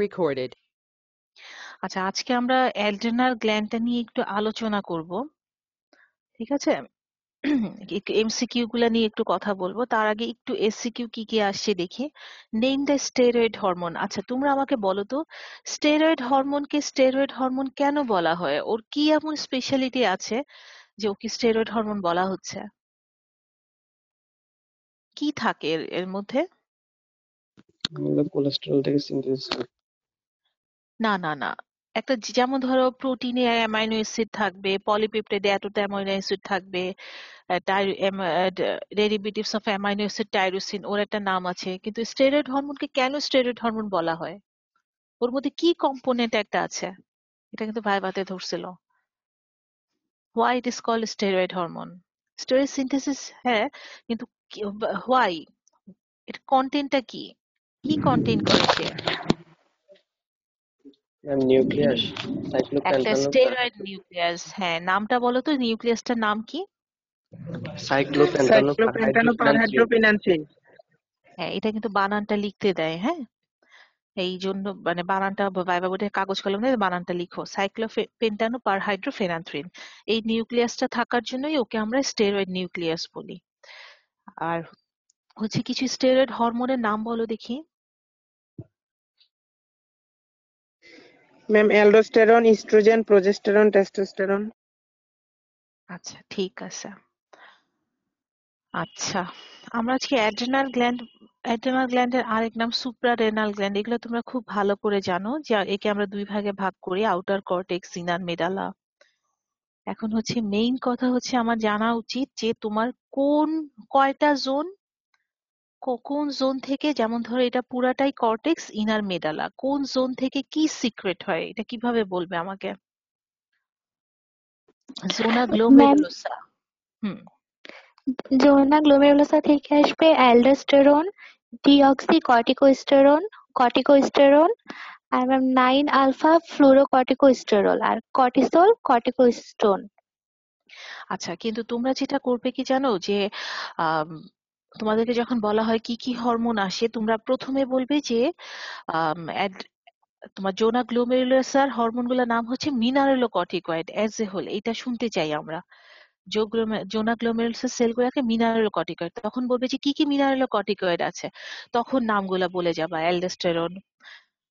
recorded. আচ্ছা, আজকে আমরা অ্যাড্রেনাল গ্ল্যান্ডটা নিয়ে একটু আলোচনা করব। ঠিক আছে? একটু এমসিকিউ গুলা নিয়ে একটু কথা বলবো। তার আগে একটু এসসিকিউ কি কি আসছে দেখি। Name the steroid hormone. আচ্ছা, তোমরা আমাকে বলো তো, স্টেরয়েড হরমোনকে স্টেরয়েড হরমোন কেন বলা হয়? ওর কি এমন স্পেশালিটি আছে যে ওকে স্টেরয়েড হরমোন বলা হচ্ছে? কি থাকে এর এর মধ্যে? আমাদের কোলেস্টেরল থেকে সিনথেসিস হয়। না না না, একটা যেমন ধরো প্রোটিনে অ্যামাইনো অ্যাসিড থাকবে, পলিপেপটাইডে এতটা অ্যামাইনো অ্যাসিড থাকবে, derivatives of amino acid tyrosine, ওর একটা নাম আছে। কিন্তু স্টেরয়েড হরমোনকে কেন স্টেরয়েড হরমোন বলা হয়? ওর মধ্যে কি কম্পোনেন্ট একটা আছে, এটা কিন্তু ভাইভাতে ধরছিল। Why it is called steroid hormone? Steroid synthesis, হ্যাঁ, কিন্তু হোয়াই? এর কন্টেন্টটা কি? কি কন্টেইন করে সে? নিউক্লিয়াস একটা সাইক্লোপেন্টানো স্টেরয়েড নিউক্লিয়াস, হ্যাঁ, নামটা বলো তো, নিউক্লিয়াসটার নাম কি? সাইক্লোপেন্টানো সাইক্লোপেন্টানো হাইড্রোক্সিলান 3। পারহাইড্রোপিনানচিন। হ্যাঁ, এটা কিন্তু বানানটা লিখতে দেয়, হ্যাঁ। এই জন্য মানে বানানটা ভাইবা বোর্ডে কাগজ কলমে বানানটা লিখো, সাইক্লোপেন্টানো পারহাইড্রোফেনাথ্রিন। এই নিউক্লিয়াসটা থাকার জন্যই ওকে আমরা স্টেরয়েড নিউক্লিয়াস বলি। আর হচ্ছে কিছু স্টেরয়েড হরমোনের নাম বলো দেখি। Ma'am, aldosterone, estrogen, progesterone, testosterone. আচ্ছা, ঠিক আছে। আচ্ছা, আমরা আজকে অ্যাড্রেনাল গ্ল্যান্ডের আরেক নাম সুপ্রারেনাল গ্ল্যান্ড। এগুলো তোমরা খুব ভালো করে জানো যে একে আমরা দুই ভাগে ভাগ করি, আউটার কর্টেক্স, ইনার মেডালা। এখন হচ্ছে মেইন কথা হচ্ছে আমার জানা উচিত যে তোমার কোন কয়টা জোন, কোন জোন থেকে, যেমন ধরো এটা পুরাটাই কর্টেক্স, ইনার মেডালা, কোন জোন থেকে কি সিক্রেট হয় এটা কিভাবে বলবে আমাকে? জোনা ম্যাম, গ্লোমেরুলোসা। হুম। জোনা গ্লোমেরুলোসা থেকে আসবে অ্যালডোস্টেরন, ডিঅক্সিকর্টিকোস্টেরন, কর্টিকোস্টেরন, আর ম্যাম 9 আলফা ফ্লুরোকর্টিকোস্টেরল, আর কর্টিসল, কর্টিকোস্টোন। আচ্ছা, কিন্তু তোমরা যেটা করবে কি জানো, যে আম, তোমাদেরকে যখন বলা হয় কি কি হরমোন আসে, তোমরা প্রথমে বলবে যে আম, অ্যাড- তোমার জোনা গ্লোমেরুলাসার হরমোনগুলোর নাম হচ্ছে মিনারেলোকর্টিকয়েড অ্যাজ এ হোল, এটা শুনতে চাই আমরা। জোনা গ্লোমেরুলাসার সেলগুলোকে মিনারেলোকর্টিকয়েড, তখন বলবে যে কি কি মিনারেলোকর্টিকয়েড আছে, তখন নামগুলা বলে যাবা, অ্যালডোস্টেরন,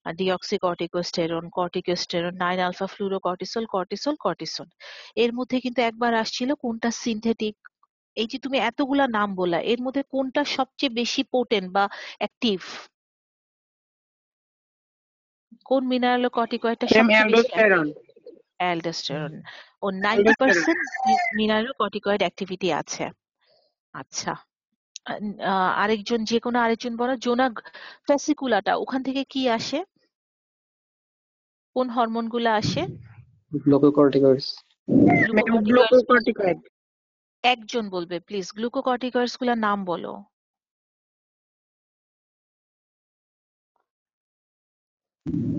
ডিঅক্সিকর্টিকোস্টেরন, কর্টিকোস্টেরন, 9 আলফা ফ্লুরোকর্টিসল, কর্টিসল, কর্টিসন। এর মধ্যে কিন্তু একবার আসছিল কোনটা সিনথেটিক। এই যে তুমি এতগুলা নাম বললা, এর মধ্যে কোনটা সবচেয়ে বেশি পোটেন্ট বা অ্যাক্টিভ? কোন মিনারেলোকর্টিকয়েডটা ম্যাম, সবচেয়ে বেশি অ্যাক্টিভ? অ্যালডোস্টেরন। অ্যালডোস্টেরন। ও অ্যালডোস্টেরন। 90% মিনারেলোকর্টিকয়েড অ্যাক্টিভিটি আছে। আচ্ছা, আরেকজন, যে কোনো আরেকজন বলো, জোনা ফেসিকুলাটা, ওখান থেকে কি আসে? কোন হরমোন গুলা আসে? গ্লুকোকর্টিকয়েডস। ম্যাম, গ্লুকোকর্টিকয়েডস গুলো গ্লুকোকর্টিকয়েড। একজন বলবে প্লিজ, গ্লুকোকর্টিকয়েডস গুলার নাম বলো।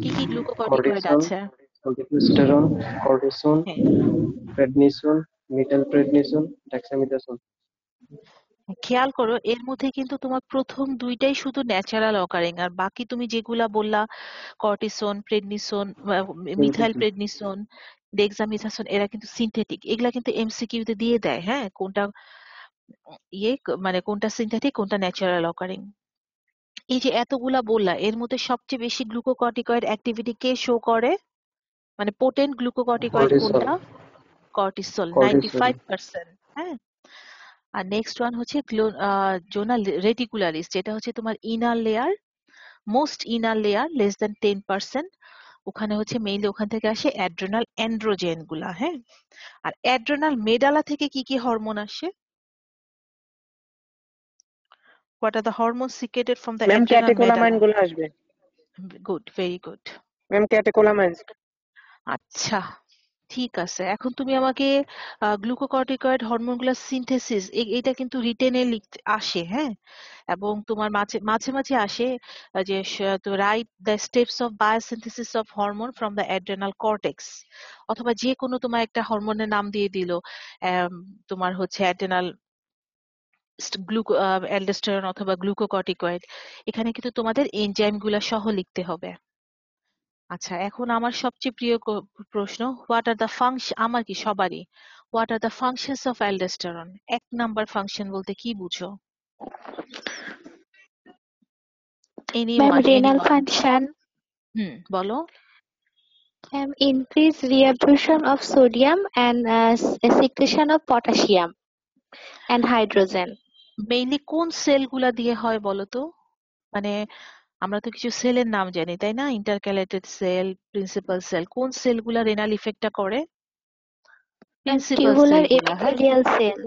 কি কি গ্লুকোকর্টিকয়েড কর্টিসন, আছে? কর্টিকোস্টেরন, কর্টিসন, হ্যাঁ, প্রেডনিসন, মেটালপ্রেডনিসন, ডেক্সামিথাসন। খেয়াল করো এর মধ্যে কিন্তু তোমার প্রথম দুইটাই শুধু ন্যাচারাল অকারিং, আর বাকি তুমি যেগুলা বললা, কর্টিসন, প্রেডনিসন, মিথাইল সিনথেসিস। প্রেডনিসন, ডেক্সামিথাসন, এরা কিন্তু সিনথেটিক। এগুলা কিন্তু এমসিকিউ তে দিয়ে দেয়, হ্যাঁ, কোনটা মানে কোনটা সিনথেটিক, কোনটা ন্যাচারাল অকারিং। এই যে এতগুলা বললা, এর মধ্যে সবচেয়ে বেশি গ্লুকোকর্টিকয়েড অ্যাক্টিভিটি কে শো করে, মানে পোটেন্ট গ্লুকোকর্টিকয়েড কর্টিসল। কোনটা? Cortisol, cortisol. 95%। হ্যাঁ। আর নেক্সট ওয়ান হচ্ছে জোনা রেটিকুলারিস, যেটা হচ্ছে তোমার inner layer, most inner layer, less than 10%। ওখানে হচ্ছে মেইনলি ওখান থেকে আসে অ্যাড্রেনাল অ্যান্ড্রোজেন গুলা, হ্যাঁ। আর অ্যাড্রেনাল মেডালা থেকে কি কি হরমোন আসে? What are the hormone secreted from the ma'am, adrenal catecholamine medulla? গুলো আসবে। Good, very good. Ma'am, catecholamine. আচ্ছা, ঠিক আছে। এখন তুমি আমাকে গ্লুকোকর্টিকয়েড হরমোনগুলোর সিনথেসিস, এটা কিন্তু রিটেনে লিখতে আসে, হ্যাঁ। এবং তোমার মাঝে মাঝে মাঝে আসে যে তো write the steps of biosynthesis of hormone from the adrenal cortex, অথবা যে কোনো তোমার একটা হরমোনের নাম দিয়ে দিল, তোমার হচ্ছে অ্যাড্রেনাল গ্লুকো অ্যালডোস্টেরন অথবা গ্লুকোকর্টিকয়েড। এখানে কিন্তু তোমাদের এনজাইম গুলা সহ লিখতে হবে। আচ্ছা, এখন আমার সবচেয়ে প্রিয় প্রশ্ন, হোয়াট আর দ্য ফাংশন, আমার কি সবারই, what are the functions of aldosterone? 1 number function বলতে কি বুঝো? Ma'am, anyone, renal anyone. function. বলো। Increase reabsorption of sodium and secretion of potassium and hydrogen. Mainly কোন সেলগুলা দিয়ে হয় বলো তো? মানে আমরা তো কিছু সেলের নাম জানি, তাই না? Intercalated cell, principal cell. কোন সেলগুলা রেনাল ইফেক্টটা করে? Ma'am, প্রিন্সিপাল tubular সেলগুলা, হ্যাঁ। epithelial cell.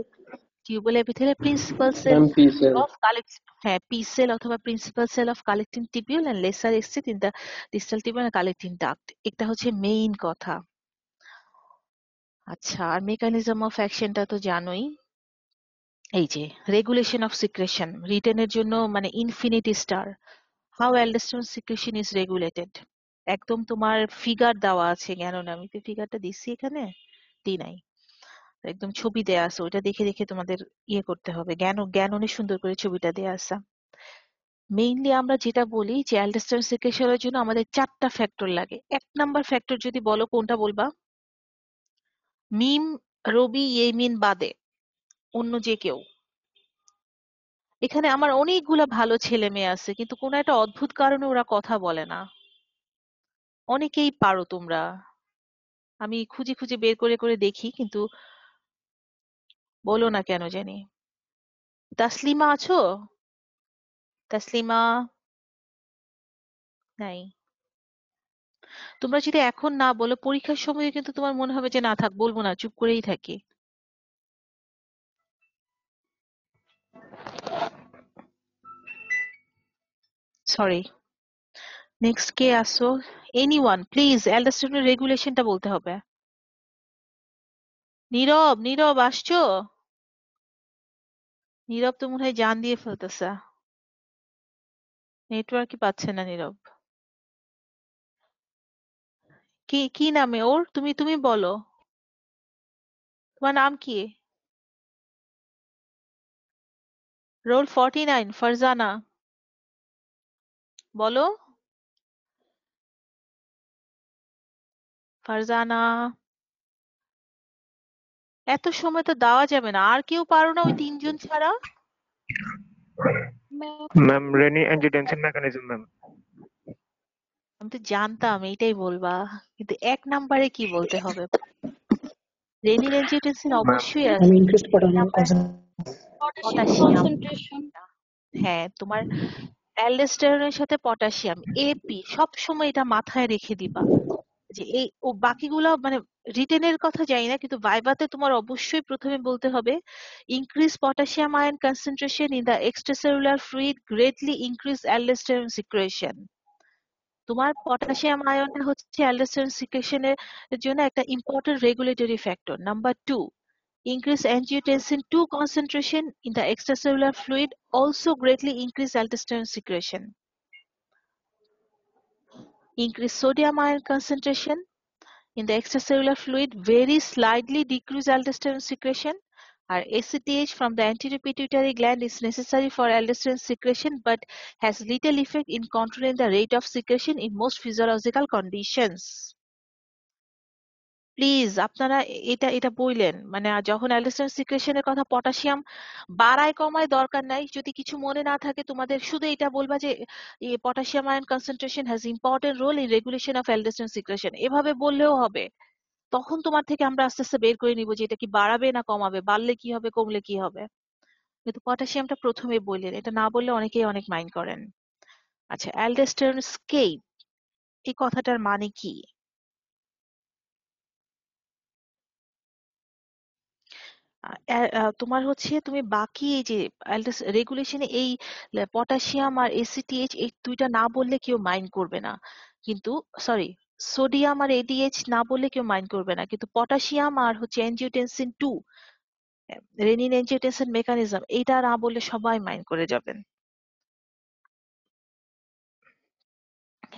Tubule epithelial principal cell ma'am P cell. Of collect, হ্যাঁ, পি সেল অথবা principal cell of collecting tubule and lesser exit in the distal tubule and collecting duct. এটা হচ্ছে main কথা। আচ্ছা, আর mechanism of অ্যাকশনটা তো জানোই। এই যে রেগুলেশন অফ সিক্রেশন, রিটেনের জন্য মানে infinity star, how aldosterone secretion is regulated. একদম তোমার ফিগার দেওয়া আছে জ্ঞাননে, আমি তো ফিগারটা দিচ্ছি এখানে, দিই নাই, একদম ছবি দেয়া আছে, ওইটা দেখে দেখে তোমাদের ইয়ে করতে হবে। জ্ঞাননে সুন্দর করে ছবিটা দেয়া আছে। মেইনলি আমরা যেটা বলি যে অ্যালডোস্টেরন সিক্রেশনের জন্য আমাদের 4টা ফ্যাক্টর লাগে। 1 নাম্বার ফ্যাক্টর যদি বলো কোনটা বলবা? মিম, রবি, ইয়েমিন বাদে অন্য যে কেউ। এখানে আমার অনেকগুলা ভালো ছেলে মেয়ে আছে, কিন্তু কোনো একটা অদ্ভুত কারণে ওরা কথা বলে না। অনেকেই পারো তোমরা, আমি খুঁজে খুঁজে বের করে করে দেখি, কিন্তু বলো না কেন জানি। তাসলিমা আছো? তাসলিমা নাই। তোমরা যদি এখন না বলো, পরীক্ষার সময় কিন্তু তোমার মনে হবে যে না থাক, বলবো না, চুপ করেই থাকি। সরি। নেক্সট কে আসো? এনিওয়ান প্লিজ, অ্যালডোস্টেরনের রেগুলেশনটা বলতে হবে। নীরব, নীরব আসছো? নীরব তো মনে হয় জান দিয়ে ফেলতেছে, নেটওয়ার্কই পাচ্ছে না নীরব। কি কি নামে ওর? তুমি তুমি বলো, তোমার নাম কি? রোল 49, ফারজানা, বলো। ফারজানা, এত সময় তো দেওয়া যাবে না। আর কেউ পারো না ওই 3 জন ছাড়া? Ma'am renin angiotensin mechanism ma'am. আমি তো জানতাম এইটাই বলবা, কিন্তু 1 নাম্বারে কি বলতে হবে? রেনিন এনজিওটেনসিন ম্যাম অবশ্যই and আছে। increased potassium potassium, concentration. হ্যাঁ, তোমার অ্যালডোস্টেরনের সাথে পটাশিয়াম, এপি, সব সময় এটা মাথায় রেখে দিবা। যে এই ও বাকিগুলা মানে রিটেনের কথা জানি না, কিন্তু ভাইভাতে তোমার অবশ্যই প্রথমে বলতে হবে increase potassium ion concentration in the extracellular fluid greatly increase aldosterone secretion. তোমার পটাশিয়াম আয়নটা হচ্ছে অ্যালডোস্টেরন সিক্রেশনের জন্য একটা important regulatory factor. Number 2, increase angiotensin 2 concentration in the extracellular fluid also greatly increase aldosterone secretion. Increase sodium ion concentration in the extracellular fluid very slightly decrease aldosterone secretion. Our ACTH from the anterior pituitary gland is necessary for aldosterone secretion but has little effect in controlling the rate of secretion in most physiological conditions. Please আপনারা এটা এটা বললেন, মানে যখন aldosterone সিক্রেশনের কথা, potassium বাড়ায় কমায় দরকার নাই। যদি কিছু মনে না থাকে তোমাদের, শুধু এটা বলবা যে potassium ion concentration has important role in regulation of aldosterone secretion, এভাবে বললেও হবে। তখন তোমার থেকে আমরা আস্তে আস্তে বের করে নিব যে এটা কি বাড়াবে না কমাবে, বাড়লে কি হবে, কমলে কি হবে। কিন্তু পটাশিয়ামটা প্রথমে বললেন, এটা না বললে অনেকেই অনেক মাইন্ড করেন। আচ্ছা, অ্যালডোস্টেরন স্কেপ, এই কথাটার মানে কি? তোমার হচ্ছে তুমি বাকি এই যে রেগুলেশনে এই পটাশিয়াম আর এসিটিএইচ, এই দুইটা না বললে কেউ মাইন্ড করবে না, কিন্তু সরি, সোডিয়াম আর এডিএইচ না বললে কেউ মাইন্ড করবে না, কিন্তু পটাশিয়াম আর হচ্ছে এনজিওটেনসিন 2, রেনিন এনজিওটেনসিন মেকানিজম, এইটা না বললে সবাই মাইন্ড করে যাবেন।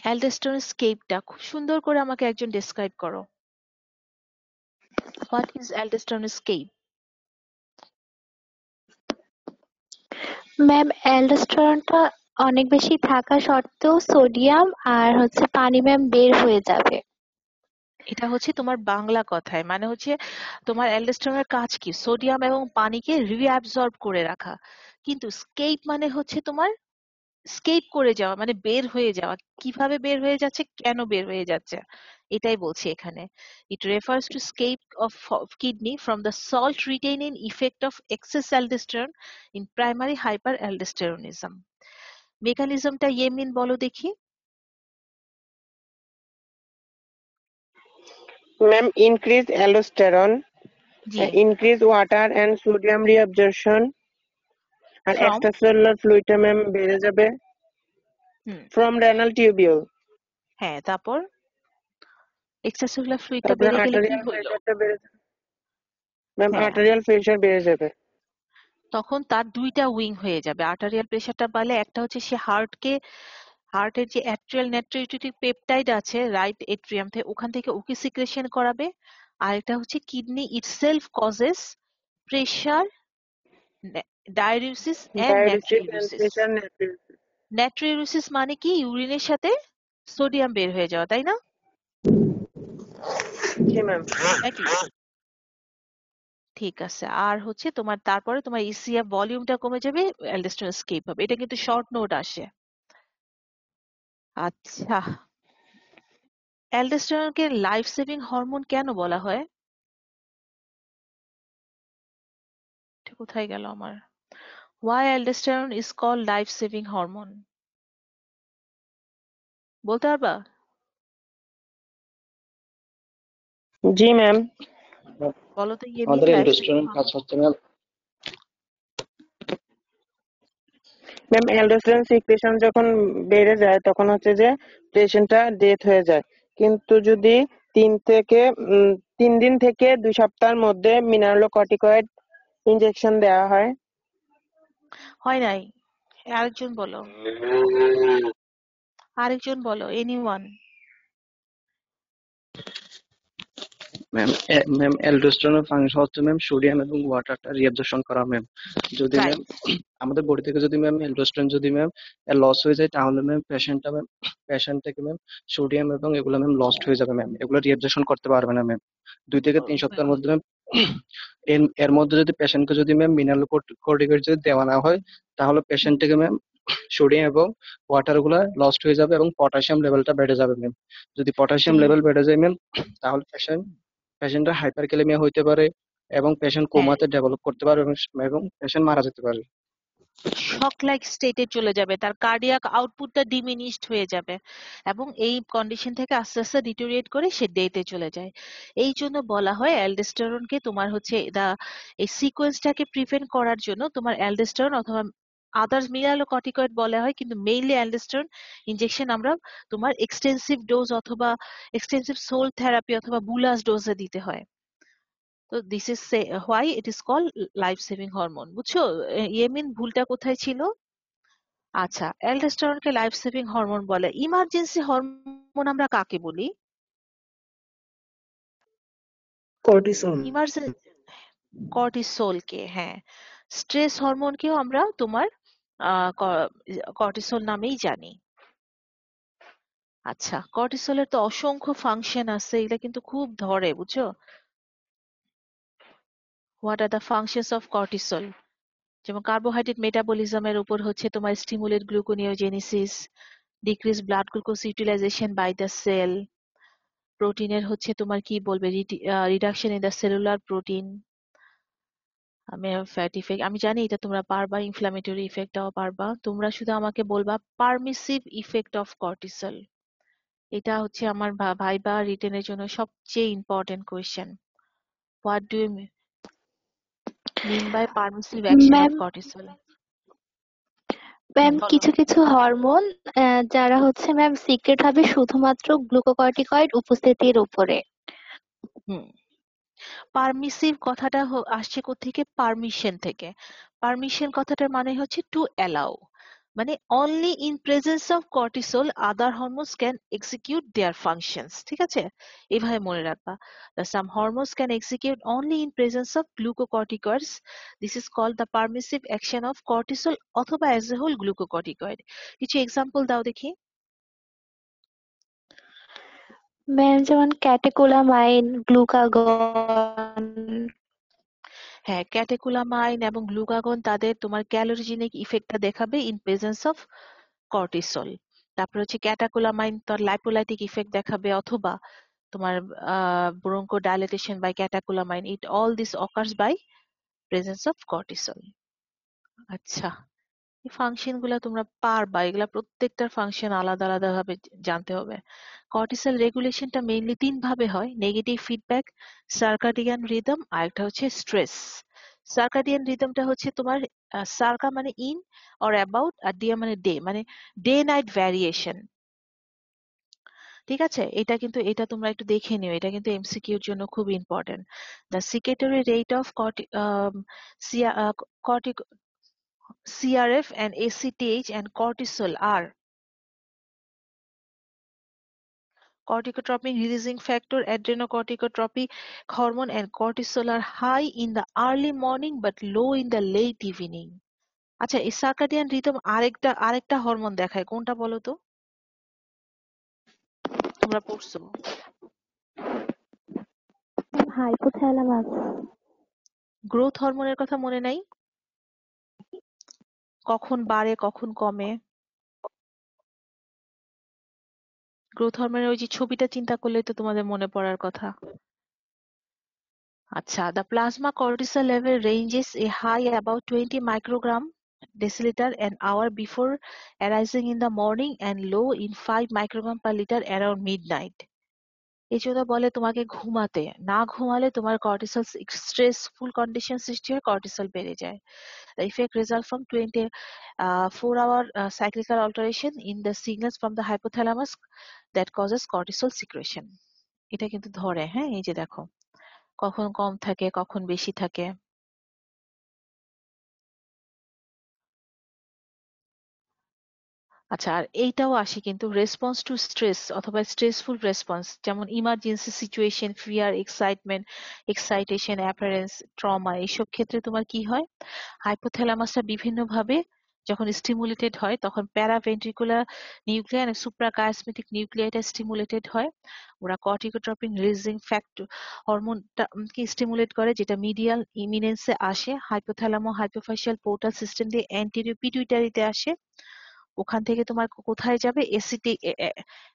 অ্যালডোস্টেরন স্কেপটা খুব সুন্দর করে আমাকে একজন ডেসক্রাইব করো। What is aldosterone escape? Ma'am, aldosterone অনেক বেশি থাকা সত্ত্বেও সোডিয়াম আর পানি ম্যাম বের হয়ে যাবে। এটা হচ্ছে তোমার বাংলা কথায়, মানে হচ্ছে তোমার অ্যালডোস্টেরনের কাজ কি? সোডিয়াম এবং পানিকে রিঅ্যাবজর্ব করে রাখা। কিন্তু স্কেপ মানে হচ্ছে তোমার স্কেপ করে যাওয়া, মানে বের হয়ে যাওয়া। কিভাবে বের হয়ে যাচ্ছে, কেন বের হয়ে যাচ্ছে, এটাই বলছি এখানে। It refers to escape of kidney from the salt retaining effect of excess aldosterone in primary hyperaldosteronism. মেকানিজমটা ইয়েমিন বলো দেখি। Ma'am, increase aldosterone, জি। increase water and sodium reabsorption, আর ফ্রম extracellular fluidটা ম্যাম বেড়ে যাবে হুম from renal tubule। হ্যাঁ, তারপর এক্সট্রাসেলুলার ফ্লুইডটা তারপরে বেড়ে গেলে কি arterial হইলো? প্রেশারটা বেড়ে যাবে ম্যাম, হ্যাঁ, arterial pressure বেড়ে যাবে। তখন তার দুইটা উইং হয়ে যাবে। আর্টারিয়াল প্রেশারটা বাড়লে একটা হচ্ছে সে হার্টের যে অ্যাট্রিয়াল নাইট্রিউরেটিক পেপটাইড আছে রাইট এট্রিয়াম থেকে, ওখান থেকে ওকে সিক্রেশন করাবে। আর একটা হচ্ছে kidney itself causes pressure diuresis and Diuresis and natriuresis. pressure natriuresis। Natriuresis মানে কি? ইউরিনের সাথে সোডিয়াম বের হয়ে যাওয়া, তাই না? জি ম্যাম। নাকি? ঠিক আছে। আর হচ্ছে তোমার তারপরে তোমার ইসিএফ ভলিউমটা কমে যাবে, অ্যালডোস্টেরন এসকেপ হবে। এটা কিন্তু শর্ট নোট আসে। আচ্ছা, অ্যালডোস্টেরনকে লাইফ সেভিং হরমোন কেন বলা হয়? এটা কোথায় গেল আমার? Why aldosterone is called life saving hormone? বলতে পারবা? জি ম্যাম। বলো তো ইয়েমিন, আমাদের লাইফ সেভিং অ্যালডোস্টেরন কাজ হরমোন। হচ্ছে ম্যাম, ম্যাম, অ্যালডোস্টেরন সিক্রেশন যখন বেড়ে যায় তখন হচ্ছে যে পেশেন্টটা ডেথ হয়ে যায়। কিন্তু যদি 3 দিন থেকে 2 সপ্তাহের মধ্যে মিনারেলোকর্টিকয়েড ইনজেকশন দেওয়া হয়। হয় নাই। আরেকজন বলো, আরেকজন বলো, এনিওয়ান। ম্যাম ম্যাম অ্যালডোস্টেরনের ফাংশন হচ্ছে ম্যাম সোডিয়াম এবং ওয়াটারটা রিঅ্যাবজর্পশন করা ম্যাম। যদি ম্যাম রাইট। আমাদের বডি থেকে যদি ম্যাম অ্যালডোস্টেরন যদি ম্যাম লস হয়ে যায়, তাহলে ম্যাম পেশেন্ট থেকে ম্যাম সোডিয়াম এবং এগুলো ম্যাম লস্ট হয়ে যাবে ম্যাম, এগুলো রিঅ্যাবজর্পশন করতে পারবে না ম্যাম 2 থেকে 3 সপ্তাহের মধ্যে ম্যাম। এর মধ্যে যদি পেশেন্টকে যদি ম্যাম মিনারেল কর্টিকয়েড যদি দেওয়া না হয়, তাহলে পেশেন্ট থেকে ম্যাম সোডিয়াম এবং ওয়াটার গুলা লস্ট হয়ে যাবে এবং পটাশিয়াম লেভেলটা বেড়ে যাবে ম্যাম। যদি পটাশিয়াম লেভেল বেড়ে যায় ম্যাম, তাহলে পেশেন্টের হাইপারক্যালেমিয়া হইতে পারে এবং পেশেন্ট হ্যাঁ, কোমাতে ডেভেলপ করতে পারে এবং পেশেন্ট মারা যেতে পারে। শক লাইক স্টেটে চলে যাবে, তার কার্ডিয়াক আউটপুটটা ডিমিনিশড হয়ে যাবে এবং এই কন্ডিশন থেকে আস্তে আস্তে ডিটোরিয়েট করে সে ডেথে চলে যায়। এই জন্য বলা হয় অ্যালডোস্টেরনকে তোমার হচ্ছে এই সিকোয়েন্সটাকে প্রিভেন্ট করার জন্য তোমার অ্যালডোস্টেরন অথবা আদার্স মিনারেলোকর্টিকয়েড বলা হয়, কিন্তু মেইনলি অ্যালডোস্টেরন ইনজেকশন আমরা তোমার এক্সটেন্সিভ ডোজ অথবা এক্সটেন্সিভ সোল থেরাপি অথবা বুলাস ডোজে দিতে হয়। তো this is why it is called life saving hormone. বুঝছো ইয়েমিন, ভুলটা কোথায় ছিল? আচ্ছা, অ্যালডোস্টেরনকে লাইফ সেভিং হরমোন বলে। ইমার্জেন্সি হরমোন আমরা কাকে বলি? কর্টিসল। ইমার্জেন্সি কর্টিসোলকে, হ্যাঁ। স্ট্রেস হরমোনকেও আমরা তোমার কর্টিসোল নামেই জানি। আচ্ছা, কর্টিসলের তো অসংখ্য ফাংশন আছে, এটা কিন্তু খুব ধরে, বুঝছো? What are the functions of cortisol? যেমন কার্বোহাইড্রেট মেটাবলিজমের উপর হচ্ছে তোমার stimulate gluconeogenesis, decrease blood glucose utilization by the cell. প্রোটিনের হচ্ছে তোমার কি বলবে, reduction in the cellular protein. আমি ফ্যাটি ইফেক্ট আমি জানি এটা তোমরা পারবা, ইনফ্ল্যামেটরি ইফেক্টটাও পারবা। তোমরা শুধু আমাকে বলবা পারমিসিভ ইফেক্ট অফ কর্টিসল। এটা হচ্ছে আমার ভাইবা রিটেনের জন্য সবচেয়ে important question. What do you mean by permissive action of ma'am cortisol? Ma'am বলো। কিছু কিছু হরমোন যারা ম্যাম সিক্রেট হবে শুধুমাত্র গ্লুকোকর্টিকয়েড উপস্থিতির উপরে। হুম, পারমিসিভ কথাটা আসছে কোত্থেকে? পারমিশন থেকে। পারমিশন কথাটার মানে হচ্ছে টু অ্যালাউ। মানে only in presence of cortisol other hormones can execute their functions, ঠিক আছে? এভাবে মনে রাখবা। Some hormones can execute only in presence of glucocorticoids. This is called the permissive action of cortisol অথবা as a whole glucocorticoid. কিছু example দাও দেখি। Ma'am যেমন ক্যাটেকোলামাইন, গ্লুকাগন। হ্যাঁ, ক্যাটেকুলামাইন এবং গ্লুকাগন তাদের তোমার ক্যালোরিজেনিক ইফেক্টটা দেখাবে ইন প্রেজেন্স অফ কর্টিসল। তারপর হচ্ছে ক্যাটাকুলামাইন তার লাইপোলাইটিক ইফেক্ট দেখাবে অথবা তোমার bronchodilatation by catecholamine. It all this occurs by presence of cortisol. আচ্ছা, এই ফাংশন গুলা তোমরা পারবা, এগুলা প্রত্যেকটার ফাংশন আলাদা আলাদা ভাবে জানতে হবে। কর্টিসল রেগুলেশনটা মেইনলি তিন ভাবে হয়: নেগেটিভ ফিডব্যাক, সার্কাডিয়ান রিদম, আর একটা হচ্ছে স্ট্রেস। সার্কাডিয়ান রিদমটা হচ্ছে তোমার সার্কা মানে ইন অর অ্যাবাউট, আর ডিয়া মানে ডে, মানে ডে নাইট ভ্যারিয়েশন। ঠিক আছে, এটা তোমরা একটু দেখে নিও, এটা কিন্তু এমসিকিউর জন্য খুব important. The secretory rate of CRF and ACTH and cortisol are corticotropin releasing factor, adrenocorticotropic hormone and cortisol are high in the early morning but low in the late evening. আচ্ছা, এই সার্কাডিয়ান রিদম আরেকটা hormone দেখায়, কোনটা বলো তো? তোমরা পড়ছো? Hypothalamus. Growth হরমোনের কথা মনে নাই? কখন বাড়ে কখন কমে? গ্রোথ হরমোনের ওই যে ছবিটা চিন্তা করলে তো তোমাদের মনে পড়ার কথা। আচ্ছা, the plasma cortisol level ranges a high about 20 microgram deciliter an hour before arising in the morning and low in 5 microgram per liter around midnight. এই জন্য বলে তোমাকে ঘুমাতে না ঘুমালে তোমার কর্টিসল স্ট্রেসফুল কন্ডিশন সৃষ্টি হয়, কর্টিসল বেড়ে যায়। The effect result from 24-hour cyclical alteration in the signals from the hypothalamus that causes cortisol secretion. এটা কিন্তু ধরে, হ্যাঁ, এই যে দেখো কখন কম থাকে কখন বেশি থাকে। আচ্ছা, আর এইটাও আসে কিন্তু রেসপন্স টু স্ট্রেস অথবা স্ট্রেসফুল রেসপন্স, যেমন emergency situation, fear, excitement, excitation, অ্যাপারেন্স, trauma, এইসব ক্ষেত্রে তোমার কি হয়, হাইপোথ্যালামাসটা বিভিন্নভাবে যখন স্টিমুলেটেড হয় তখন প্যারাভেন্ট্রিকুলার নিউক্লিয়ার এবং সুপ্রাকায়াসমেটিক নিউক্লিয়াইটা স্টিমুলেটেড হয়। ওরা কর্টিকোট্রপিন রিলিজিং ফ্যাক্টর হরমোনটা কে স্টিমুলেট করে, যেটা মিডিয়াল ইমিনেন্সে আসে, হাইপোথ্যালামো হাইপোফাসিয়াল পোর্টাল সিস্টেম দিয়ে অ্যান্টেরিয়র পিটুইটারিতে আসে। ওখান থেকে তোমার কোথায় যাবে,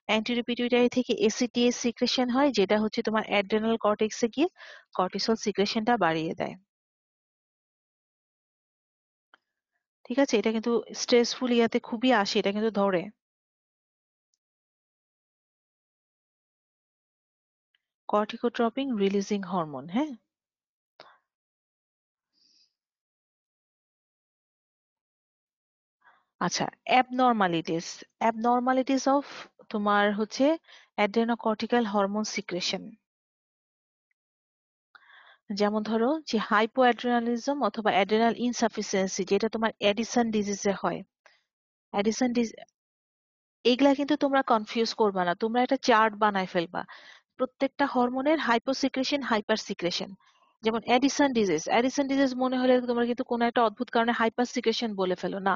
অ্যান্টেরিয়র পিটুইটারি থেকে এসিটিএস সিক্রেশন হয়, যেটা হচ্ছে তোমার অ্যাড্রেনাল কর্টেক্সে গিয়ে কর্টিসল সিক্রেশনটা বাড়িয়ে দেয়। ঠিক আছে, এটা কিন্তু স্ট্রেসফুল ইয়াতে খুবই আসে, এটা কিন্তু ধরে। কর্টিকোট্রপিন রিলিজিং হরমোন, হ্যাঁ। আচ্ছা, অ্যাবনর্মালিটিস অফ তোমার হচ্ছে অ্যাড্রেনোকর্টিক্যাল হরমোন সিক্রেশন। যেমন ধরো যে হাইপো অ্যাড্রেনালিজম অথবা অ্যাড্রেনাল ইনসাফিসিয়েন্সি, যেটা তোমার এডিসন ডিজিজে হয়। এডিসন ডিজিজ এগুলা কিন্তু তোমরা কনফিউজ করবা না, তোমরা একটা চার্ট বানায় ফেলবা প্রত্যেকটা হরমোনের হাইপো সিক্রেশন হাইপার সিক্রেশন। যেমন অ্যাডিসন ডিজিজ মনে হলে তোমরা কিন্তু কোনো একটা অদ্ভুত কারণে হাইপার সিক্রেশন বলে ফেলো না।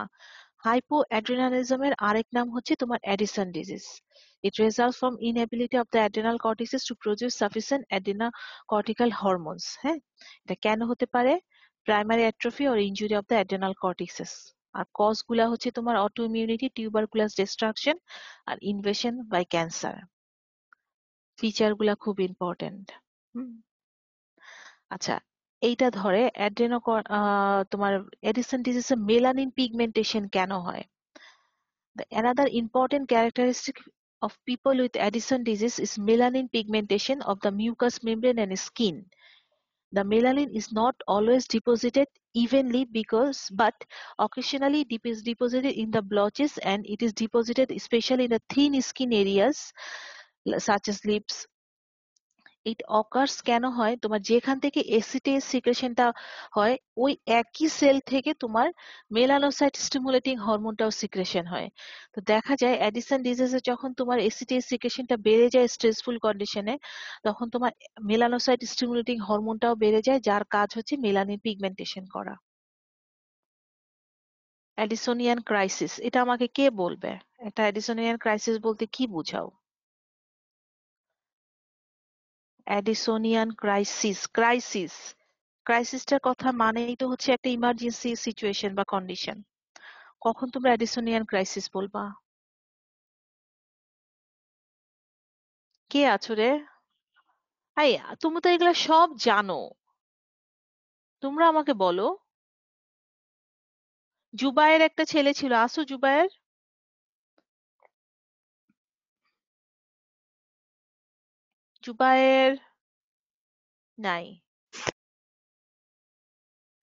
হাইপো অ্যাড্রেনালিজমের আরেক নাম হচ্ছে তোমার Addison disease. It results from inability of the adrenal cortices to produce sufficient adrenocortical hormones. হ্যাঁ, এটা কেন হতে পারে? Primary atrophy or injury of the adrenal cortices. আর কজ গুলা হচ্ছে তোমার অটো ইমিউনিটি, টিউবারকুলাস ডিস্ট্রাকশন আর ইনভেশন বাই ক্যান্সার। ফিচার গুলা খুব ইম্পর্টেন্ট। আচ্ছা, এইটা ধরে তোমার এডিসন ডিজিজে মেলানিন পিগমেন্টেশন কেন হয়? Another important characteristic of people with Addison disease is melanin pigmentation of the mucous membrane and skin. The melanin is not always deposited evenly but occasionally is deposited in the blotches, and it is deposited especially in the thin skin areas such as lips, it occurs কেন হয়? তোমার যেখান থেকে এসিটেজ সিক্রেশনটা হয় ওই একই sell থেকে তোমার মেলানোসাইট স্টিমুলেটিং হরমোনটাও সিক্রেশন হয়। তো দেখা যায় অ্যাডিসন ডিজিজে যখন তোমার এসিটেজ সিক্রেশনটা বেড়ে যায় স্ট্রেসফুল কন্ডিশনে, তখন তোমার মেলানোসাইট স্টিমুলেটিং হরমোনটাও বেড়ে যায়, যার কাজ হচ্ছে মেলানিন পিগমেন্টেশন করা। অ্যাডিসোনিয়ান ক্রাইসিস, এটা আমাকে কে বলবে? একটা অ্যাডিসোনিয়ান ক্রাইসিস বলতে কি বুঝাও? অ্যাডিসোনিয়ান ক্রাইসিস, ক্রাইসিসটার কথা মানেই তো হচ্ছে একটা ইমার্জেন্সি সিচুয়েশন বা কন্ডিশন। কখন তোমরা অ্যাডিসোনিয়ান ক্রাইসিস বলবা? কে আছো রে? এই, তুমি তো এগুলা সব জানো, তোমরা আমাকে বলো। জুবায়ের একটা ছেলে ছিল, আসো জুবায়ের। জুবায়ের নাই।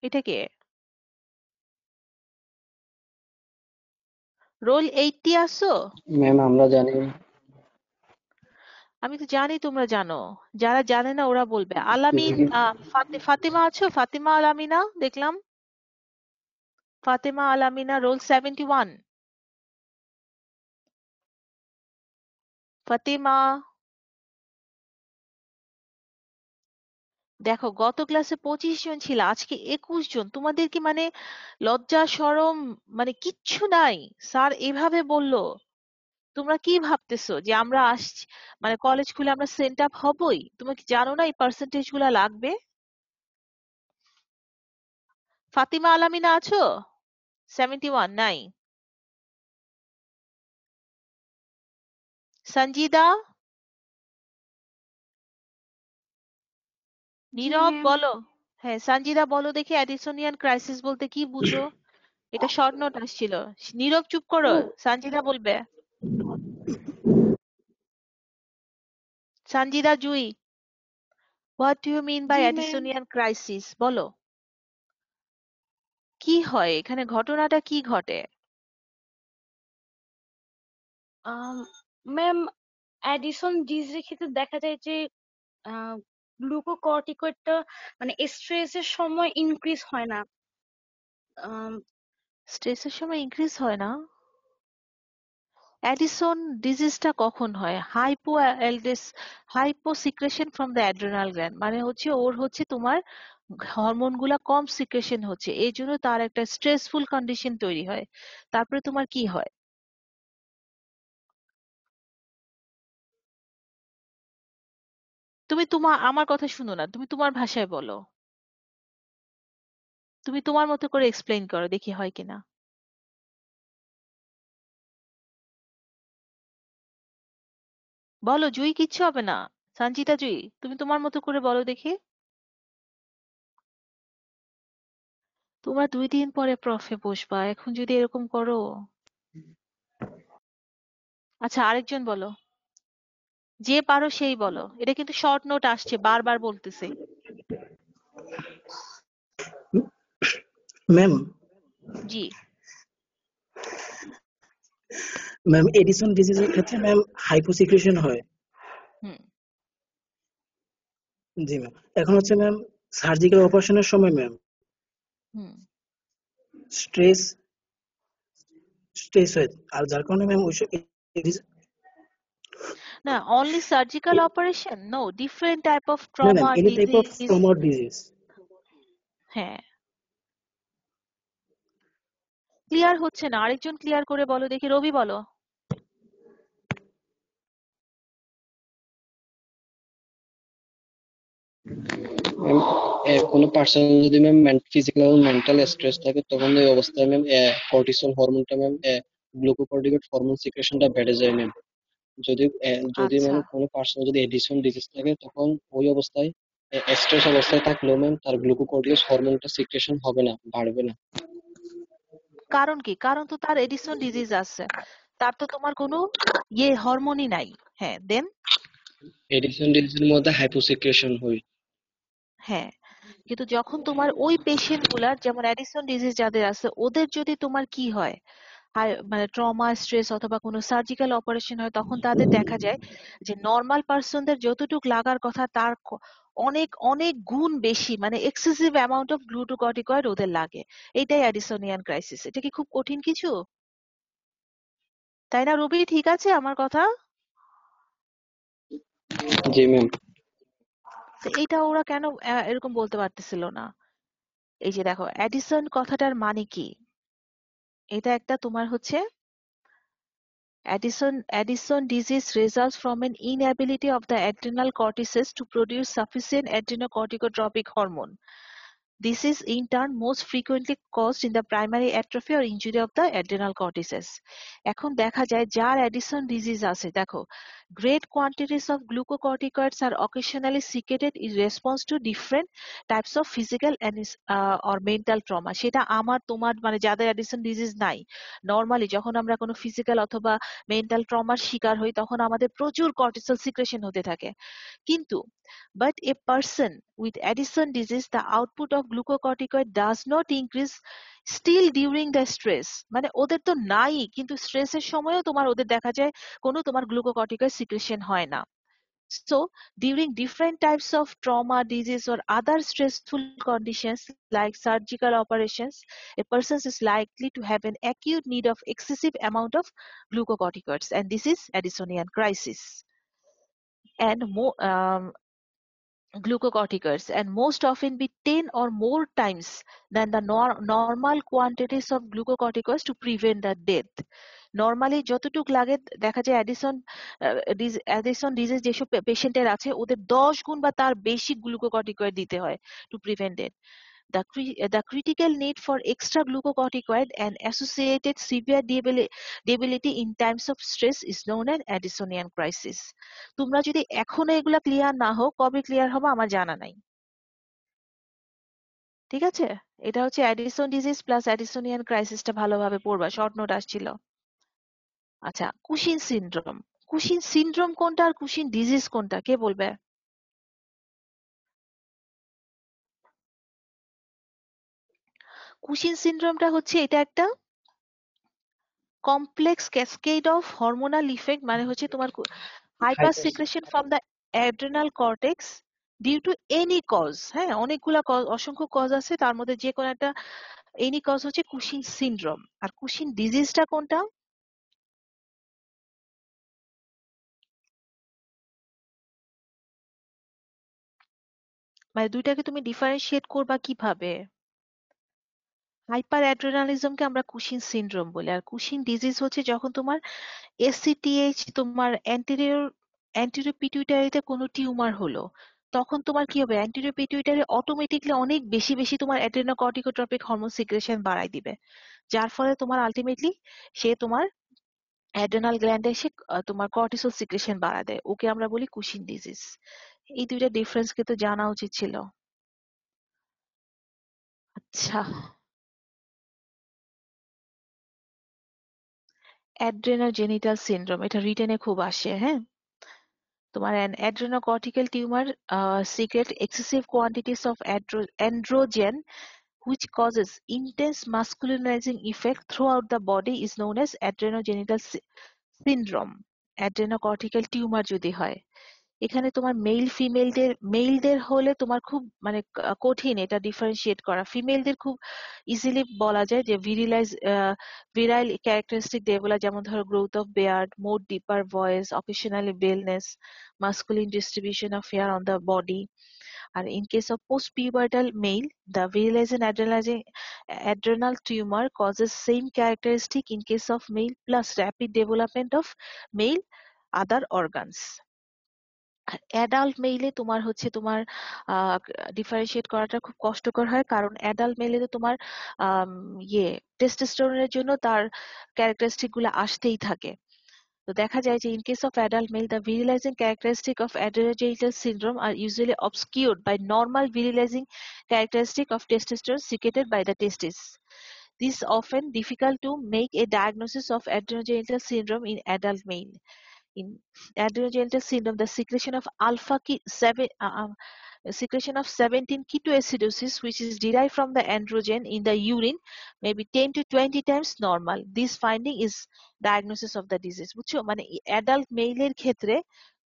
এটা কে? রোল 80 আসো। ম্যাম আমরা জানি। আমি তো জানি তোমরা জানো, যারা জানে না ওরা বলবে। আলামিন, ফাতেমা আছো? ফাতেমা আলামিনা দেখলাম। ফাতেমা আলামিনা রোল 71। ফাতেমা, দেখো গত ক্লাসে 25 জন ছিল, আজকে 21 জন। তোমাদের কি মানে লজ্জা শরম মানে কিচ্ছু নাই? স্যার এভাবে বললো, তোমরা কি ভাবতেছো যে আমরা আসছি মানে কলেজ খুলে আমরা সেন্ট আপ হবই? তোমরা কি জানো না এই পার্সেন্টেজ গুলা লাগবে? ফাতিমা আলামিনা আছো? 71 নাই। সঞ্জিদা, জি নীরব ম্যাম। বলো। হ্যাঁ সঞ্জিদা বলো দেখি অ্যাডিসোনিয়ান ক্রাইসিস বলতে কি বুঝো? এটা শর্ট নোট আসছিল। নীরব চুপ করো, সঞ্জিদা বলবে। Sanjida Jui, what do you mean by ji ma'am. Addisonian crisis? বলো কি হয় এখানে, ঘটনাটা কি ঘটে? ম্যাম, অ্যাডিসন ডিজিজের ক্ষেত্রে দেখা যায় যে গ্লুকোকর্টিকয়েডটা মানে স্ট্রেসের সময় ইনক্রিজ হয় না। আম, স্ট্রেসের সময় ইনক্রিজ হয় না? অ্যাডিসন ডিজিজটা কখন হয়? Hypo secretion from the adrenal gland, মানে হচ্ছে ওর হচ্ছে তোমার হরমোন গুলা কম সিক্রেশন হচ্ছে, এই জন্য তার একটা স্ট্রেসফুল কন্ডিশন তৈরি হয়। তারপরে তোমার কি হয়? তুমি আমার কথা শুনো না, তুমি তোমার ভাষায় বলো। তুমি তোমার মতো করে এক্সপ্লেইন করো দেখি হয় কিনা। বলো জুই, কিচ্ছু হবে না। সঞ্চিতা জুই, তুমি তোমার মতো করে বলো দেখি। তোমরা 2 দিন পরে প্রফে বসবা, এখন যদি এরকম করো। আচ্ছা আরেকজন বলো, যে পারো সেই বলো। এটা কিন্তু শর্ট নোট আসছে, বারবার বলতেছি। ম্যাম জি। ম্যাম এডিসন ডিজিজের ক্ষেত্রে ম্যাম হাইপোসিক্রেশন হয়। হুম। জি ম্যাম। এখন হচ্ছে ম্যাম সার্জিক্যাল অপারেশনের সময় ম্যাম হুম। স্ট্রেস স্ট্রেস হয়, আর যার কারণে ম্যাম ওই না, only surgical operation? No, different type of না ma'am trauma any type of disease. Trauma disease. হ্যাঁ, ক্লিয়ার হচ্ছে না, আরেকজন ক্লিয়ার করে বলো দেখি। রবি বলো। ম্যাম কোনো পার্সন যদি ম্যাম ফিজিক্যাল এবং মেন্টাল স্ট্রেস থাকে তখন এই অবস্থায় ম্যাম কর্টিসল হরমোনটা ম্যাম গ্লুকোকর্টিকয়েড হরমোন সিক্রেশনটা বেড়ে যায় ম্যাম। যদি আচ্ছা, মানে কোনো পার্সন যদি এডিসন ডিজিজ থাকে তখন ওই অবস্থায় স্ট্রেস অবস্থায় থাকলেও ম্যাম তার গ্লুকোকর্টিকয়েড হরমোনটা সিক্রেশন হবে না, বাড়বে না। কারণ কি? কারণ তো তার এডিসন ডিজিজ আছে, তার তো তোমার কোনো হরমোনই নাই। হ্যাঁ, দেন। এডিসন ডিজিজের মধ্যে হাইপোসিক্রেশন হয়। হ্যাঁ, কিন্তু যখন তোমার ওই পেশেন্ট গুলার যেমন অ্যাডিসন ডিজিজ যাদের আছে ওদের যদি তোমার কি হয়, মানে ট্রমা, স্ট্রেস অথবা কোনো সার্জিক্যাল অপারেশন হয়, তখন তাদের দেখা যায় যে নর্মাল পার্সনদের যতটুকু লাগার কথা তার অনেক অনেক গুণ বেশি, মানে এক্সেসিভ অ্যামাউন্ট অফ গ্লুকোকর্টিকয়েড ওদের লাগে। এটাই অ্যাডিসোনিয়ান ক্রাইসিস। এটা কি খুব কঠিন কিছু? তাই না রবি? ঠিক আছে আমার কথা? জি ম্যাম। তো এইটা ওরা কেন এরকম বলতে পারতেছিল না? এই যে দেখো, অ্যাডিসন কথাটার মানে কি? এটা একটা তোমার হচ্ছে Addison disease results from an inability of the adrenal cortices to produce sufficient adrenocorticotropic hormone. This is in turn most frequently caused in the primary atrophy or injury of the adrenal cortices. এখন দেখা যায় যার Edison disease আছে, দেখো, great quantities of glucocorticoids are occasionally secreted in response to different types of physical and or mental trauma. সেটা আমার তোমার মানে যাদের অ্যাডিসন ডিজিজ নাই, নর্মালি যখন আমরা কোনো ফিজিক্যাল অথবা মেন্টাল ট্রমার শিকার হই তখন আমাদের প্রচুর কর্টিসল সিক্রেশন হতে থাকে। কিন্তু but a person with Addison disease, the output of glucocorticoid does not increase still during the stress. মানে ওদের তো নাই, কিন্তু স্ট্রেসের সময়ও তোমার ওদের দেখা যায় কোনো তোমার গ্লুকোকর্টিকয়েড সিক্রেশন হয় না। So during different types of trauma, disease or other stressful conditions like surgical operations, a person is likely to have an acute need of excessive amount of glucocorticoids, and this is Addisonian crisis. And glucocorticoids, and most often be 10 or more times than the normal quantities of glucocorticoids to prevent the death. Normally যতটুক লাগে দেখা যায় Edison disease যেসব পেশেন্টের আছে ওদের 10 গুণ বা তার বেশি গ্লুকোকর্টিকয়েড দিতে হয় to prevent it. The critical need for extra glucocorticoid and associated severe debility in times of stress is known as Addisonian crisis. তোমরা যদি এখনো এগুলা ক্লিয়ার না হও, কবে ক্লিয়ার হবে আমার জানা নাই। ঠিক আছে? এটা হচ্ছে অ্যাডিসন ডিজিজ প্লাস অ্যাডিসোনিয়ান ক্রাইসিসটা ভালোভাবে পড়বা, শর্ট নোট আসছিল। আচ্ছা, কুশিন সিনড্রোম। কুশিন সিনড্রোম কোনটা আর কুশিন ডিজিজ কোনটা, কে বলবে? কুশিন সিনড্রোমটা হচ্ছে এটা একটা complex cascade of hormonal effect, মানে হচ্ছে তোমার hyper secretion from the adrenal cortex due to any cause. হ্যাঁ, অনেকগুলা কজ, অসংখ্য কজ আছে, তার মধ্যে যে কোনো একটা এনি কজ হচ্ছে কুশিন সিনড্রোম। আর কুশিন ডিজিজটা কোনটা? মানে দুইটাকে তুমি ডিফারেন্সিয়েট করবা কিভাবে? হাইপার অ্যাড্রেনালিজমকে আমরা কুশিন সিনড্রোম বলি, আর কুশিন ডিজিজ হচ্ছে যখন তোমার এসসিটিএইচ, তোমার অ্যান্টেরিয়র পিটুইটারিতে কোনো টিউমার হলো, তখন তোমার কি হবে? অ্যান্টেরিয়র পিটুইটারি অটোমেটিকলি অনেক বেশি বেশি তোমার অ্যাড্রেনোকর্টিকোট্রপিক হরমোন সিক্রেশন বাড়ায় দিবে, যার ফলে তোমার আলটিমেটলি সে তোমার অ্যাড্রেনাল গ্ল্যান্ডে এসে তোমার কর্টিসল সিক্রেশন বাড়ায় দেয়। ওকে আমরা বলি কুশিন ডিজিজ। এই দুইটা ডিফারেন্স কিন্তু জানা উচিত ছিল। আচ্ছা, অ্যাড্রেনোজেনিটাল সিনড্রোম, এটা রিটেনে খুব আসে। হ্যাঁ, তোমার an adrenocortical tumor secrete excessive quantities of androgen which causes intense masculinizing effect throughout the body is known as adrenogenital syndrome. Adrenocortical tumor যদি হয়, এখানে তোমার মেইলদের হলে তোমার খুব মানে কঠিন এটা ডিফারেন্সিয়েট করা। ফিমেলদের খুব ইজিলি বলা যায় যে ভিরাইল ক্যারেক্টারিস্টিক যেগুলো, যেমন ধরো growth of beard, more deeper voice, occasionally baldness, masculine distribution of hair on the body. আর in case of postpubertal male, the virilizing adrenal tumor causes same characteristic in case of male plus rapid development of male other organs. Adult মেইলে তোমার হচ্ছে তোমার differentiate করাটা খুব কষ্টকর হয়, কারণ অ্যাডাল্ট মেইলে তো তোমার টেস্টোস্টেরনের জন্য তার ক্যারেক্টারিস্টিক গুলো আসতেই থাকে। তো দেখা যায় যে in case of adult male, the virilizing characteristic of adrenogenital syndrome are usually obscured by normal virilizing characteristic of testosterone secreted by the testes. This is often difficult to make a diagnosis of adrenogenital syndrome in adult male. In adrenogenital syndrome, the secretion of alpha secretion of 17 ketoacidosis, which is derived from the androgen in the urine, may be 10 to 20 times normal. This finding is diagnosis of the disease. বুঝছো, মানে adult মেইলের ক্ষেত্রে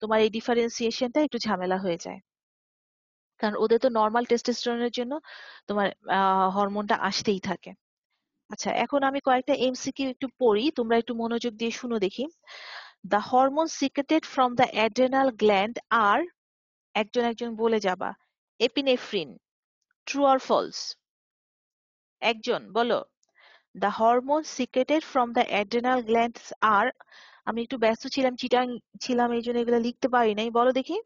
তোমার এই ডিফারেন্সিয়েশনটা একটু ঝামেলা হয়ে যায়, কারণ ওদের তো নর্মাল টেস্টোস্টেরনের জন্য তোমার হরমোনটা আসতেই থাকে। আচ্ছা, এখন আমি কয়েকটা এমসিকিউ একটু পড়ি, তোমরা একটু মনোযোগ দিয়ে শুনো দেখি। The hormones secreted from the adrenal gland are, একজন একজন বলে যাবা, এপিনেফ্রিন, ট্রু অর ফলস? একজন বলো। The hormones secreted from the adrenal glands are, আমি একটু ব্যস্ত ছিলাম, চিটাং ছিলাম, এই জন্য এগুলো লিখতে পারি নাই, বলো দেখি।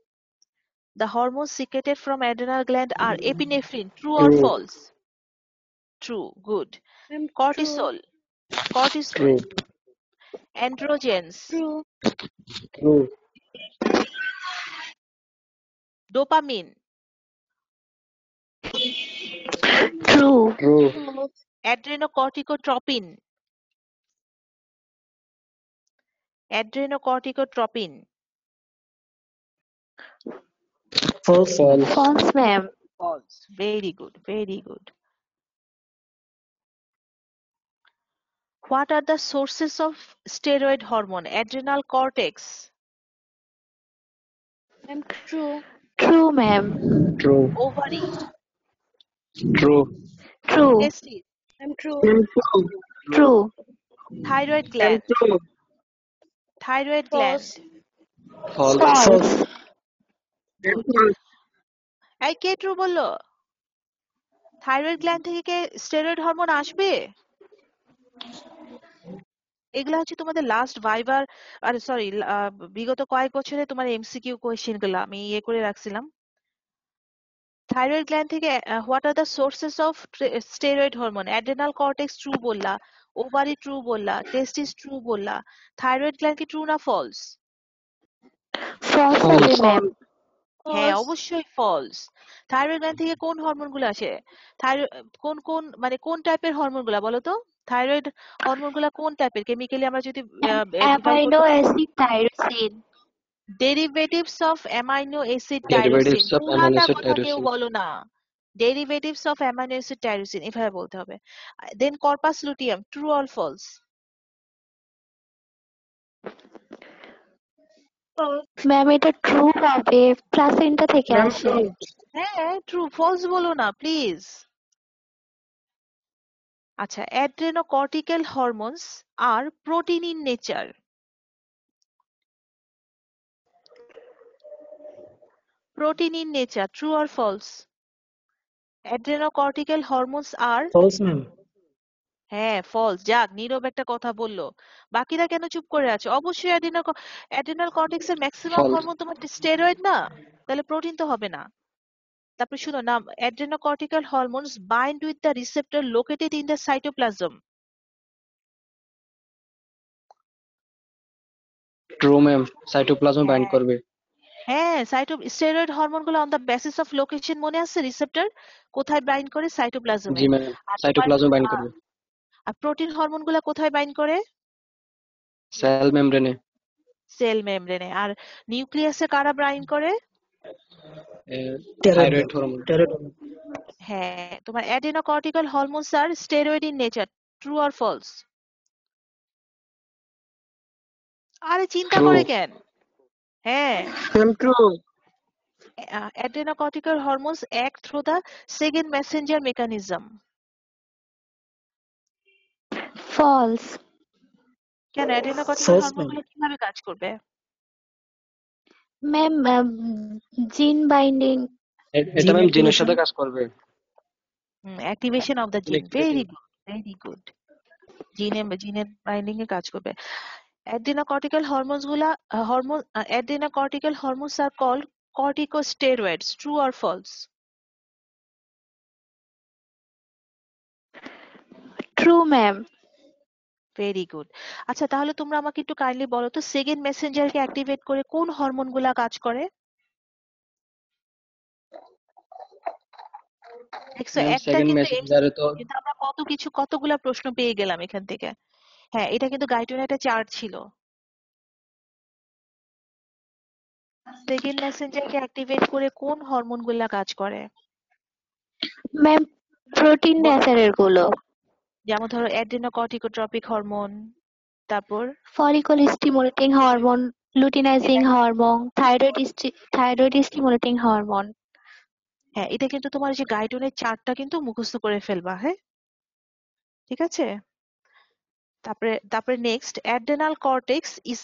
The hormones secreted from adrenal gland are epinephrine, true or True. false? True, good. Cortisol, cortisol, True. androgens, True. dopamine, True. True. adrenocorticotropin, adrenocorticotropin, False. False. False, ma'am. false. Very good, very good. What are the sources of steroid hormone? Adrenal cortex, True, ma'am. True. ovary, True. True. testes, True. thyroid gland, thyroid gland. False. False. এই কে true বললো? Thyroid gland থেকে কে steroid hormone আসবে? এগুলা হচ্ছে তোমাদের last ভাইবার, আরে sorry, বিগত কয়েক বছরে তোমার এমসিকিউ কোয়েশ্চেন গুলো আমি ইয়ে করে রাখছিলাম। থাইরয়েড গ্ল্যান্ড থেকে what are the sources of steroid hormone? Adrenal cortex true বললা, ওভারি ট্রু বললা, টেস্টিস ট্রু বললা, থাইরয়েড গ্ল্যান্ড কি ট্রু না ফলস? False হবে, ma'am. হ্যাঁ, অবশ্যই ফলস। থাইরয়েড গ্ল্যান্ড থেকে কোন হরমোন গুলো আসে? কোন কোন মানে কোন টাইপের হরমোন গুলা বলো তো? থাইরয়েড হরমোন গুলা কোন টাইপের কেমিক্যালি আমরা যদি ডিভাইড Amino করতে, acid tyrosine. Derivatives of amino acid tyrosine. Derivatives of amino পুরাটা acid কথা কেউ tyrosine. বলো না, derivatives of amino acid tyrosine এভাবে বলতে হবে। Then corpus luteum, true or false? Ma'am এটা ট্রু হবে, প্লাসেন্টা থেকে আসে। হ্যাঁ, ট্রু, ফলস বলো না প্লিজ। আচ্ছা, adrenocortical hormones are protein in nature. Protein in nature, true or false? Adrenocortical hormones are, False, ma'am. হ্যাঁ ফলস। যাক, নীরব একটা কথা বললো, বাকিরা কেন চুপ করে আছে? অবশ্যই অ্যাড্রেনাল কর্টেক্স এর ম্যাক্সিমাম False. হরমোন তোমার স্টেরয়েড না, তাহলে প্রোটিন তো হবে না। তারপর শুনো না, adrenocortical hormones bind with the receptor located in the cytoplasm. True, ma'am. Cytoplasm bind হ্যাঁ করবে। হ্যাঁ, স্টেরয়েড হরমোন গুলো on the basis of location মনে আছে? রিসেপ্টর কোথায় বাইন্ড করে? জি সাইটোপ্লাজমে। ম্যাম, আর তোমার সাইটোপ্লাজম বাইন্ড করবে। আর প্রোটিন হরমোন গুলা কোথায় বাইন্ড করে? সেল মেমব্রেনে। সেল মেমব্রেনে। আর নিউক্লিয়াসে কারা বাইন্ড করে? Thyroid hormone. হ্যাঁ, তোমার অ্যাডেনোকর্টিক্যাল হরমোনস আর steroid in nature, true or false? আরে চিন্তা True. করে কেন? হ্যাঁ, true. adrenocortical hormones act through the second messenger mechanism. False. কেন adrenocortical False, হরমোন ma'am. গুলো কিভাবে কাজ করবে? ম্যাম জিন বাইন্ডিং। এটা ম্যাম জিনের activation. সাথে কাজ করবে। অ্যাক্টিভেশন অফ দ্য জিন, Activity. Very good, very good. জিনের বাইন্ডিং এ কাজ করবে। adrenocortical hormones গুলা adrenocortical hormones are called corticosteroids, true or false? True ma'am. Very good. আচ্ছা, তাহলে তোমরা আমাকে একটু কাইন্ডলি বলো তো, সেকেন্ড মেসেঞ্জারকে অ্যাক্টিভেট করে কোন হরমোন গুলা কাজ করে? দেখছো, ম্যাম একটা সেকেন্ড কিন্তু মেসেঞ্জারে তো কিন্তু আমরা কতগুলা প্রশ্ন পেয়ে গেলাম এখান থেকে। হ্যাঁ, এটা কিন্তু গাইডলাইনে একটা চার্ট ছিল। সেকেন্ড মেসেঞ্জারকে অ্যাক্টিভেট করে কোন হরমোনগুলা কাজ করে? ম্যাম প্রোটিন বলো। নেচারের গুলো। যেমন ধরো অ্যাড্রিনোকর্টিকোট্রপিক হরমোন, তারপর follicle stimulating hormone, luteinising hormone, thyroid stimulating hormone. হ্যাঁ, এটা কিন্তু তোমার যে গাইডনের চার্টটা কিন্তু মুখস্থ করে ফেলবা, হ্যাঁ? ঠিক আছে? তারপরে তারপরে next, adrenal cortex is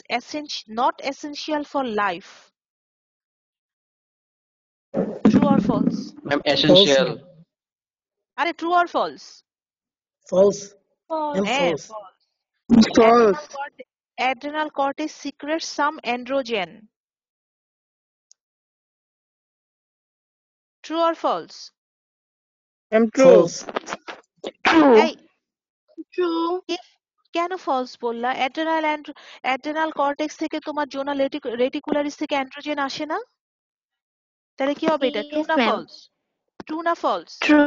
not essential for life. True or false? Ma'am False, essential. ma'am. আরে true or false? False. Ma'am, হ্যাঁ, false. false. false Adrenal cortex secretes some androgen. True or false? ma'am true False. True. এই true. কেন false বললা? Adrenal cortex থেকে তোমার zonal reticularis থেকে androgen আসে না? তাহলে কি হবে এটা? ট্রু ইয়েস না ম্যাম। ফলস? ট্রু না ফলস? ট্রু।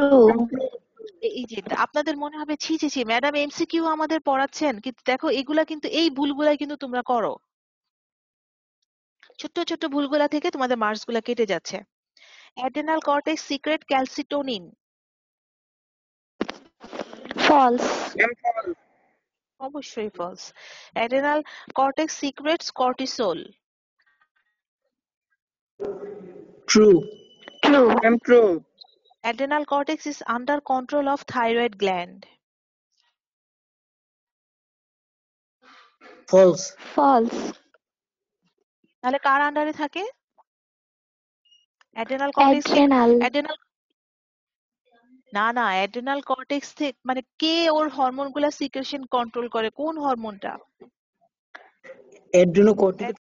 এই যে আপনাদের মনে হবে ছি ছি ছি ম্যাডাম এমসিকিউ আমাদের পড়াচ্ছেন, কিন্তু দেখো এগুলা কিন্তু এই ভুলগুলাই কিন্তু তোমরা করো। ছোট্ট ছোট্ট ভুলগুলা থেকে তোমাদের মার্কস গুলা কেটে যাচ্ছে। Adrenal cortex secrete calcitonin. False. ma'am false অবশ্যই false. Adrenal cortex secretes cortisol. True. True. ma'am true Adrenal cortex is under control of thyroid gland. False. False. তাহলে কার আন্ডারে থাকে? অ্যাড্রেনাল কর্টেক্স থেকে অ্যাড্রেনাল। অ্যাড্রেনাল না অ্যাড্রেনাল কর্টেক্স থেকে মানে কে ওর হরমোনগুলা secretion control করে? কোন হরমোনটা? Adrenocortical